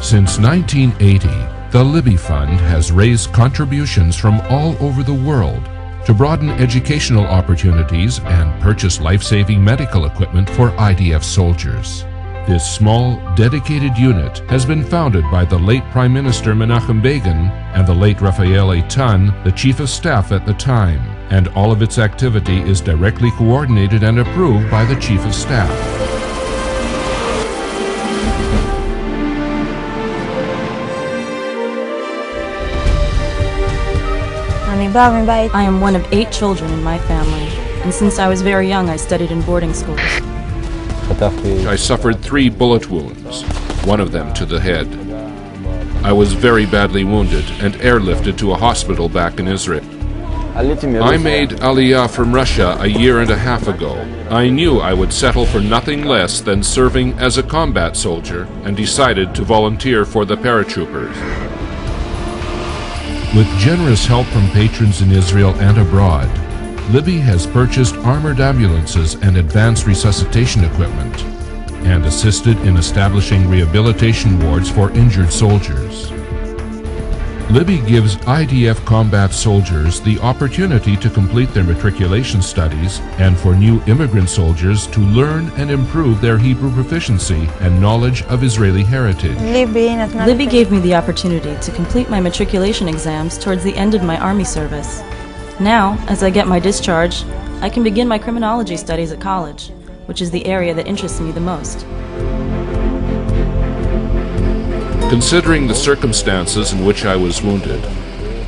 Since 1980, the Libi Fund has raised contributions from all over the world to broaden educational opportunities and purchase life-saving medical equipment for IDF soldiers. This small, dedicated unit has been founded by the late Prime Minister Menachem Begin and the late Raphael Eitan, the Chief of Staff at the time, and all of its activity is directly coordinated and approved by the Chief of Staff. I am one of 8 children in my family, and since I was very young I studied in boarding schools. I suffered 3 bullet wounds, one of them to the head. I was very badly wounded and airlifted to a hospital back in Israel. I made Aliyah from Russia a year and a half ago. I knew I would settle for nothing less than serving as a combat soldier and decided to volunteer for the paratroopers. With generous help from patrons in Israel and abroad, Libi has purchased armored ambulances and advanced resuscitation equipment and assisted in establishing rehabilitation wards for injured soldiers. Libi gives IDF combat soldiers the opportunity to complete their matriculation studies and for new immigrant soldiers to learn and improve their Hebrew proficiency and knowledge of Israeli heritage. Libi gave me the opportunity to complete my matriculation exams towards the end of my army service. Now, as I get my discharge, I can begin my criminology studies at college, which is the area that interests me the most. Considering the circumstances in which I was wounded,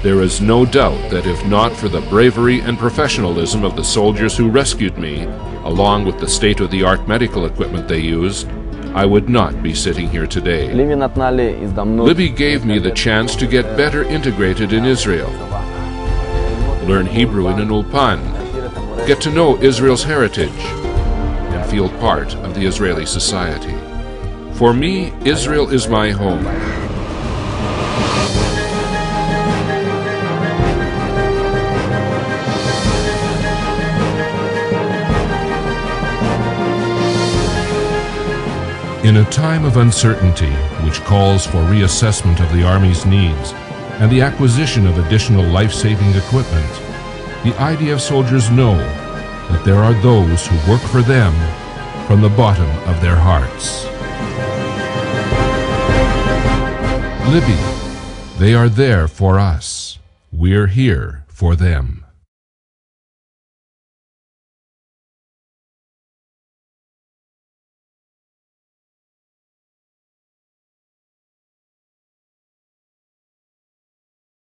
there is no doubt that if not for the bravery and professionalism of the soldiers who rescued me, along with the state-of-the-art medical equipment they used, I would not be sitting here today. Libi gave me the chance to get better integrated in Israel, learn Hebrew in an ulpan, get to know Israel's heritage, and feel part of the Israeli society. For me, Israel is my home. In a time of uncertainty, which calls for reassessment of the Army's needs and the acquisition of additional life-saving equipment, the IDF soldiers know that there are those who work for them from the bottom of their hearts. Libi, they are there for us. We're here for them.